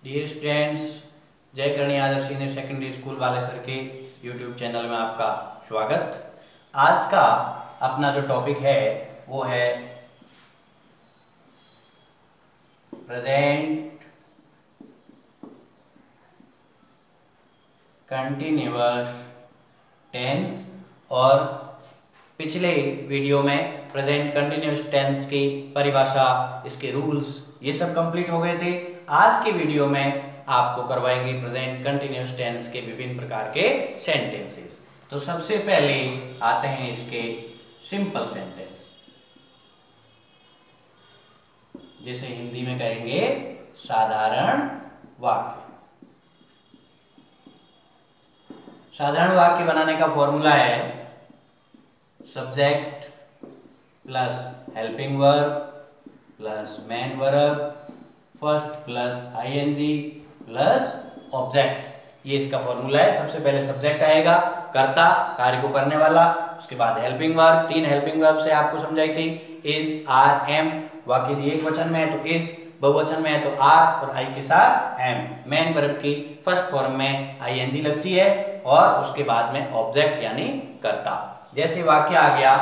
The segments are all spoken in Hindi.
डियर स्टूडेंट्स, जय करणी आदर्श सीनियर सेकेंडरी स्कूल बालेसर के यूट्यूब चैनल में आपका स्वागत। आज का अपना जो टॉपिक है वो है प्रेजेंट कंटिन्यूअस टेंस। और पिछले वीडियो में प्रेजेंट कंटिन्यूअस टेंस की परिभाषा, इसके रूल्स, ये सब कंप्लीट हो गए थे। आज के वीडियो में आपको करवाएंगे प्रेजेंट कंटिन्यूअस टेंस के विभिन्न प्रकार के सेंटेंसेस। तो सबसे पहले आते हैं इसके सिंपल सेंटेंस, जिसे हिंदी में कहेंगे साधारण वाक्य। साधारण वाक्य बनाने का फॉर्मूला है subject plus helping verb plus main verb first plus I N G plus object. ये इसका फॉर्मूला है। सबसे पहले सब्जेक्ट आएगा, कर्ता, कार्य को करने वाला। उसके बाद हेल्पिंग वर्ब, 3 हेल्पिंग वर्ब से आपको समझाई थी, इज, आर, एम। वाक्य यदि एक वचन में है तो इज, बहुवचन में है तो आर और आई के साथ एम। मेन वर्ब की फर्स्ट फॉर्म में आईएनजी लगती है और उसके बाद में ऑब्जेक्ट यानी कर्ता। जैसे वाक्य आ गया,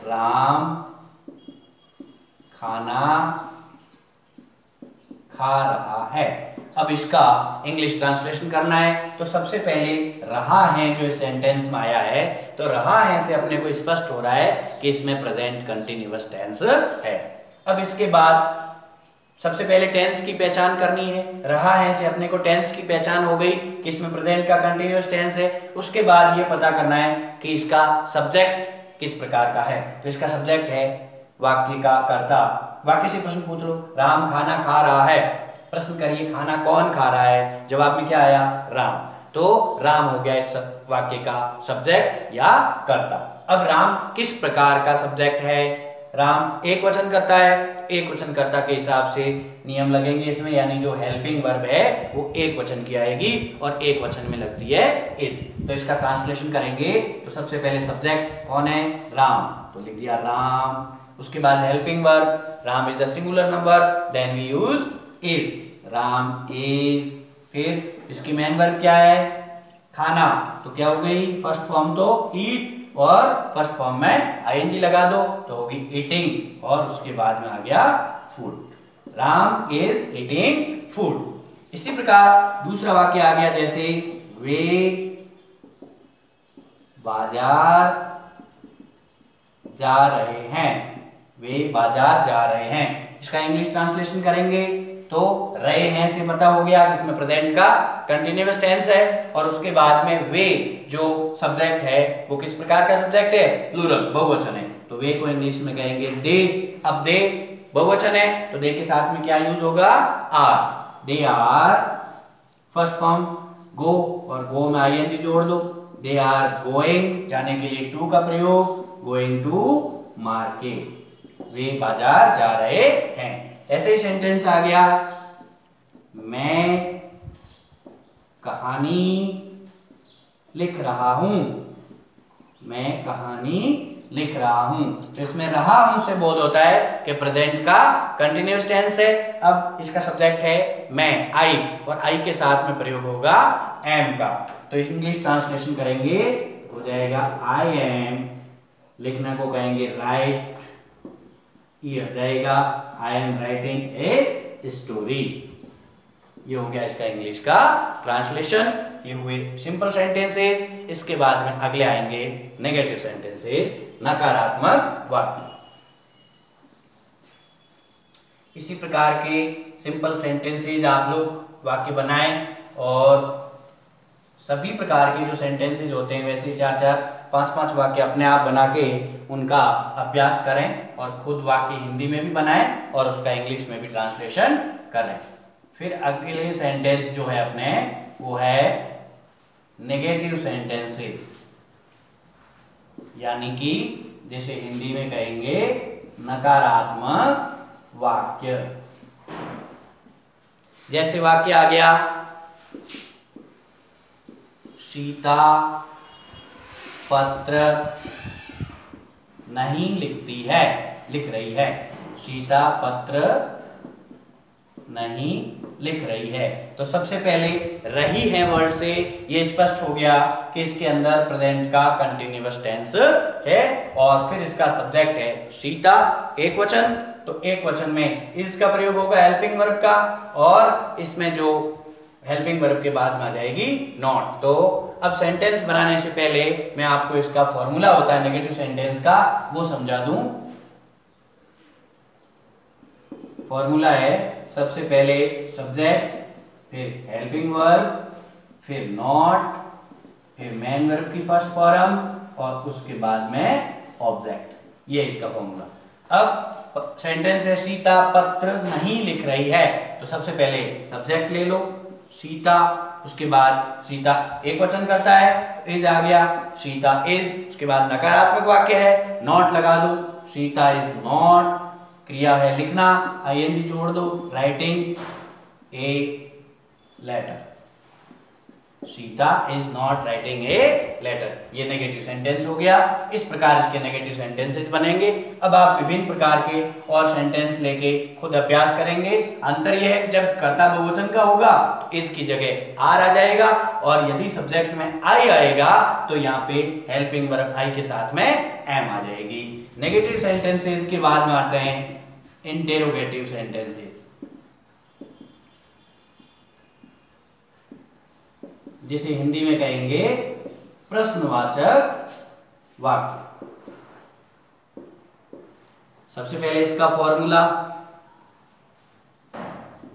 राम खाना खा रहा है। अब इसका इंग्लिश ट्रांसलेशन करना है तो सबसे पहले रहा है जो इस सेंटेंस में आया है, तो रहा है से अपने को स्पष्ट हो रहा है कि इसमें प्रेजेंट कंटिन्यूअस टेंस है। अब इसके बाद सबसे पहले टेंस की पहचान करनी है। रहा है से अपने को टेंस की पहचान हो गई कि इसमें प्रेजेंट का कंटिन्यूअस टेंस है। उसके बाद ये पता करना है कि इसका सब्जेक्ट किस प्रकार का है। तो इसका सब्जेक्ट है वाक्य का कर्ता। वाक्य से प्रश्न पूछ लो, राम खाना खा रहा है। प्रश्न करिए, खाना कौन खा रहा है? जवाब में क्या आया? राम। तो राम हो गया इस वाक्य का सब्जेक्ट या कर्ता। अब राम किस प्रकार का सब्जेक्ट है? राम एक वचन करता है। एक वचन कर्ता के हिसाब से नियम लगेंगे इसमें, यानी जो हेल्पिंग वर्ब है वो एक वचन की आएगी और एक वचन में लगती है इज। तो इसका ट्रांसलेशन करेंगे तो सबसे पहले सब्जेक्ट कौन है? राम, तो लिख दिया राम। उसके बाद helping verb, Ram is the singular number, then we use is, Ram is. फिर इसकी मेन वर्ब क्या है? खाना, तो क्या हो गई? फर्स्ट फॉर्म तो ईट और फर्स्ट फॉर्म में आईएनजी लगा दो तो होगी ईटिंग, और उसके बाद में आ गया food. Ram is eating food. इसी प्रकार दूसरा वाक्य आ गया, जैसे वे बाजार जा रहे हैं। वे बाजार जा रहे हैं। इसका इंग्लिश ट्रांसलेशन करेंगे तो रहे हैं से पता हो गया इसमें प्रेजेंट का कंटिन्यूअस टेंस है। और उसके बाद में वे जो सब्जेक्ट है वो किस प्रकार का सब्जेक्ट है? प्लूरल, बहुवचन है। तो वे को इंग्लिश में कहेंगे दे। अब दे बहुवचन है तो दे के साथ में क्या यूज होगा? Are. They are, first form go और गो में आईएनजी जोड़ दो। दे आर गोइंग, जाने के लिए टू का प्रयोग, गोइंग टू मार्केट। वे बाजार जा रहे हैं। ऐसे ही सेंटेंस आ गया, मैं कहानी लिख रहा हूं। मैं कहानी लिख रहा हूं। तो इसमें रहा हूं से बोध होता है कि प्रेजेंट का कंटिन्यूअस टेंस है। अब इसका सब्जेक्ट है मैं, आई, और आई के साथ में प्रयोग होगा एम का। तो इंग्लिश ट्रांसलेशन करेंगे हो जाएगा आई एम, लिखने को कहेंगे राइट, ये हो जाएगा I am writing a story. ये हो गया इसका इंग्लिश का ट्रांसलेशन। ये हुए सिंपल सेंटेंसेस। इसके बाद में अगले आएंगे नेगेटिव सेंटेंसेस, नकारात्मक वाक्य। इसी प्रकार के सिंपल सेंटेंसेस आप लोग वाक्य बनाएं और सभी प्रकार के जो सेंटेंसेस होते हैं वैसे 4-4, 5-5 वाक्य अपने आप बना के उनका अभ्यास करें और खुद वाक्य हिंदी में भी बनाएं और उसका इंग्लिश में भी ट्रांसलेशन करें। फिर अगले सेंटेंस जो है अपने वो है नेगेटिव सेंटेंसेस, यानी कि जिसे हिंदी में कहेंगे नकारात्मक वाक्य। जैसे वाक्य आ गया, सीता पत्र नहीं लिखती है, लिख रही है। सीता पत्र नहीं लिख रही है। तो सबसे पहले रही है वर्ड से ये स्पष्ट हो गया कि इसके अंदर प्रेजेंट का कंटिन्यूअस टेंस है और फिर इसका सब्जेक्ट है सीता, एक वचन। तो एक वचन में इज का प्रयोग होगा हेल्पिंग वर्ब का, और इसमें जो हेल्पिंग वर्ब के बाद में आ जाएगी नॉट। तो अब सेंटेंस बनाने से पहले मैं आपको इसका फॉर्मूला होता है नेगेटिव सेंटेंस का वो समझा दूं। फॉर्मूला है सबसे पहले सब्जेक्ट, फिर हेल्पिंग वर्ब, फिर नॉट, फिर मेन वर्ब की फर्स्ट फॉर्म और उसके बाद में ऑब्जेक्ट। ये इसका फॉर्मूला। अब सेंटेंस है सीता पत्र नहीं लिख रही है, तो सबसे पहले सब्जेक्ट ले लो सीता, उसके बाद सीता एक वचन करता है तो इज आ गया, सीता इज, उसके बाद नकारात्मक वाक्य है नॉट लगा दो, सीता इज नॉट, क्रिया है लिखना, आईएनजी जोड़ दो, writing a letter, Sita is not writing a letter. ये नेगेटिव सेंटेंस हो गया। इस प्रकार इसके नेगेटिव सेंटेंसेस बनेंगे। अब आप विभिन्न प्रकार के और सेंटेंस लेके खुद अभ्यास करेंगे। अंतर यह है जब कर्ता बहुवचन का होगा तो इस की जगह आर आ जाएगा, और यदि सब्जेक्ट में आई आएगा तो यहाँ पे हेल्पिंग वर्ब आई के साथ में एम आ जाएगी। नेगेटिव सेंटेंसेस के बाद में आते हैं इंटेरोगेटिव सेंटेंसेस, जिसे हिंदी में कहेंगे प्रश्नवाचक वाक्य। सबसे पहले इसका फॉर्मूला,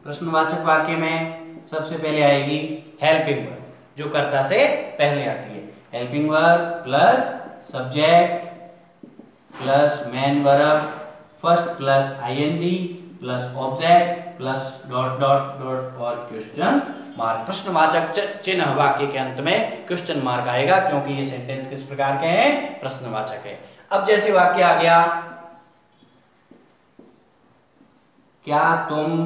प्रश्नवाचक वाक्य में सबसे पहले आएगी हेल्पिंग वर्ब जो कर्ता से पहले आती है। Helping verb plus subject plus main verb first plus I N G plus object plus dot dot dot और क्वेश्चन मार्क। प्रश्नवाचक चिन्ह वाक्य के अंत में क्वेश्चन मार्क आएगा क्योंकि ये सेंटेंस किस प्रकार के हैं, प्रश्नवाचक है। अब जैसे वाक्य आ गया, क्या तुम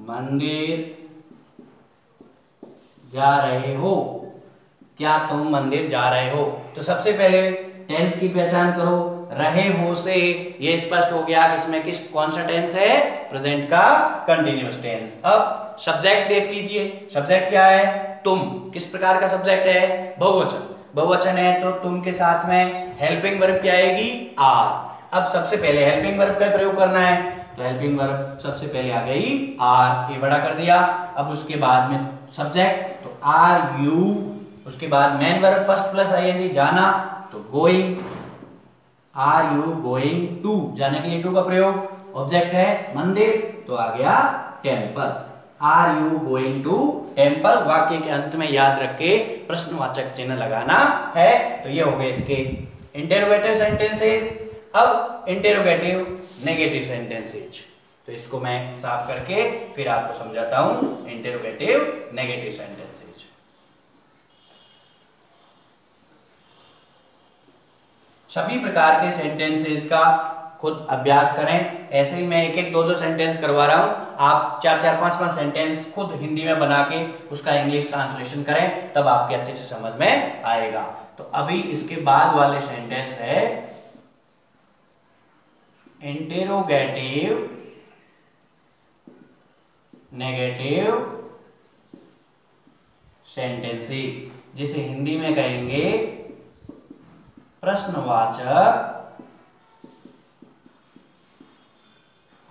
मंदिर जा रहे हो, क्या तुम मंदिर जा रहे हो। तो सबसे पहले टेंस की पहचान करो। रहे हो से ये स्पष्ट हो गया इसमें कौन सा टेंस है, प्रेजेंट का कंटिन्यूअस टेंस। अब सब्जेक्ट देख लीजिए, सब्जेक्ट क्या है, तुम। किस प्रकार का सब्जेक्ट है, बहुवचन। बहुवचन है तो तुम के साथ में हेल्पिंग वर्ब क्या आएगी, आर। अब सबसे पहले हेल्पिंग वर्ब का प्रयोग करना है तो हेल्पिंग वर्ब सबसे पहले आ गई आर, ये बड़ा कर दिया। अब उसके बाद में सब्जेक्ट तो आर यू, उसके बाद main verb first plus I N G जाना तो going, are you going to, जाने के लिए टू का प्रयोग। ऑब्जेक्ट है मंदिर तो आ गया temple, are you going to temple. वाक्य के अंत में याद रख के प्रश्नवाचक चिन्ह लगाना है। तो ये हो गए इसके इंटेरोगेटिव सेंटेंसेस। अब इंटेरोगेटिव नेगेटिव सेंटेंसेज, तो इसको मैं साफ करके फिर आपको समझाता हूं। इंटेरोगेटिव नेगेटिव सेंटेंसेज, सभी प्रकार के सेंटेंसेस का खुद अभ्यास करें। ऐसे ही मैं एक एक दो दो सेंटेंस करवा रहा हूं, आप चार चार पांच पांच सेंटेंस खुद हिंदी में बना के उसका इंग्लिश ट्रांसलेशन करें, तब आपके अच्छे से समझ में आएगा। तो अभी इसके बाद वाले सेंटेंस है इंटेरोगेटिव नेगेटिव सेंटेंसेस, जिसे हिंदी में कहेंगे प्रश्नवाचक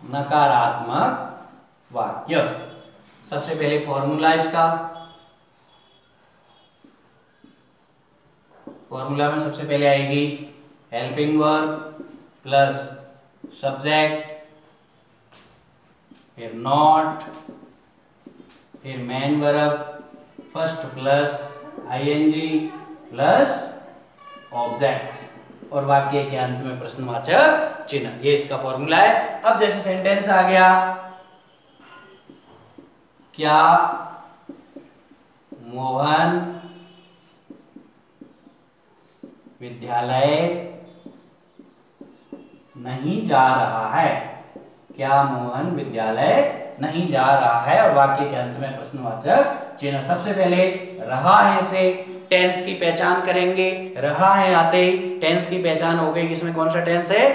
नकारात्मक वाक्य। सबसे पहले फॉर्मूला इसका, फॉर्मूला में सबसे पहले आएगी हेल्पिंग वर्ब प्लस सब्जेक्ट, फिर नॉट, फिर main verb first plus I N G plus object और वाक्य के अंत में प्रश्नवाचक चिन्ह। ये इसका फॉर्मूला है। अब जैसे सेंटेंस आ गया, क्या मोहन विद्यालय नहीं जा रहा है, क्या मोहन विद्यालय नहीं जा रहा है, और वाक्य के अंत में प्रश्नवाचक चिन्ह। सबसे पहले रहा है से टेंस की पहचान करेंगे। रहा है आते ही टेंस की पहचान हो गई, इसमें कौन सा टेंस है,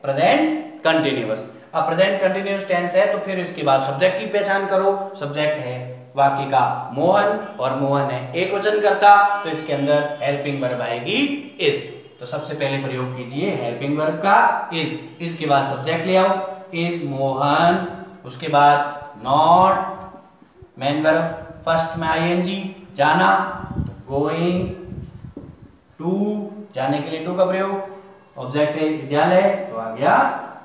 प्रेजेंट कंटिन्यूअस। अब प्रेजेंट कंटिन्यूअस टेंस है तो फिर इसके बाद सब्जेक्ट की पहचान करो। सब्जेक्ट है वाक्य का मोहन और मोहन है एक वचन करता, तो इसके अंदर हेल्पिंग वर्ब आएगी इज। तो सबसे पहले प्रयोग कीजिए हेल्पिंग वर्ब का इज के बाद सब्जेक्ट ले आओ, इज मोहन, उसके बाद नॉट मेन वर्ब फर्स्ट में आईएनजी जाना, गोइंग टू जाने के लिए टू का प्रयोग, ऑब्जेक्ट है विद्यालय तो आ गया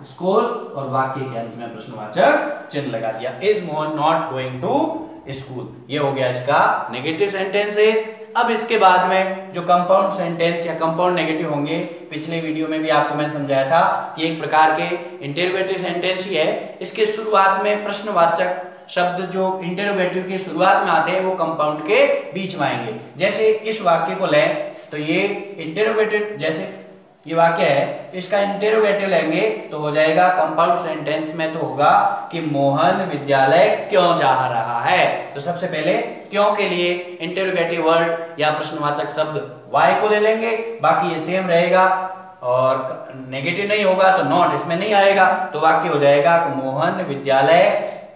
स्कूल और वाक्य के अंत में प्रश्नवाचक चिन्ह लगा दिया, is Mohan not going to school. ये हो गया इसका नेगेटिव सेंटेंसेस। अब इसके बाद में जो कंपाउंड सेंटेंस या कंपाउंड नेगेटिव होंगे, पिछले वीडियो में भी आपको मैंने समझाया था कि एक प्रकार के इंटरोगेटिव सेंटेंस ही है। इसके शुरुआत में प्रश्नवाचक शब्द जो इंटरोगेटिव की शुरुआत में आते हैं वो कंपाउंड के बीच में आएंगे। जैसे इस वाक्य को लें तो ये इंटरोगेटिव, जैसे ये वाक्य है इसका इंटरोगेटिव लेंगे तो हो जाएगा कंपाउंड सेंटेंस में तो होगा कि मोहन विद्यालय क्यों जा रहा है। तो सबसे पहले क्यों के लिए इंटरोगेटिव वर्ड या प्रश्नवाचक शब्द वाई को ले लेंगे, बाकी ये सेम रहेगा और नेगेटिव नहीं होगा तो नॉट इसमें नहीं आएगा। तो वाक्य हो जाएगा मोहन विद्यालय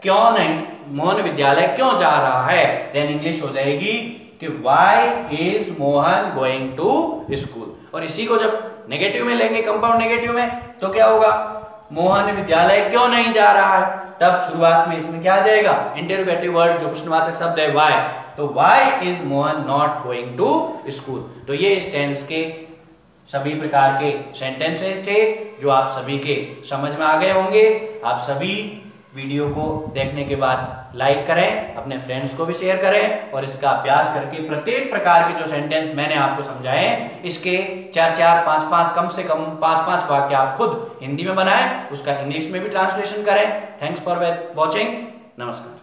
क्यों नहीं, मोहन विद्यालय क्यों जा रहा है। देन इंग्लिश हो जाएगी कि why is Mohan going to school. और इसी को जब नेगेटिव में लेंगे कंपाउंड नेगेटिव में तो क्या होगा, मोहन विद्यालय क्यों नहीं जा रहा है। तब शुरुआत में इसमें क्या आ जाएगा इंटरोगेटिव वर्ड जो प्रश्नवाचक शब्द है व्हाई, तो why is Mohan not going to school. तो ये इस टेंस के सभी प्रकार के सेंटेंसेस थे जो आप सभी के समझ में आ गए होंगे। आप सभी वीडियो को देखने के बाद लाइक करें, अपने फ्रेंड्स को भी शेयर करें और इसका अभ्यास करके प्रत्येक प्रकार के जो सेंटेंस मैंने आपको समझाए इसके 4-4, 5-5 कम से कम 5-5 वाक्य आप खुद हिंदी में बनाएं, उसका इंग्लिश में भी ट्रांसलेशन करें। Thanks for watching. नमस्कार।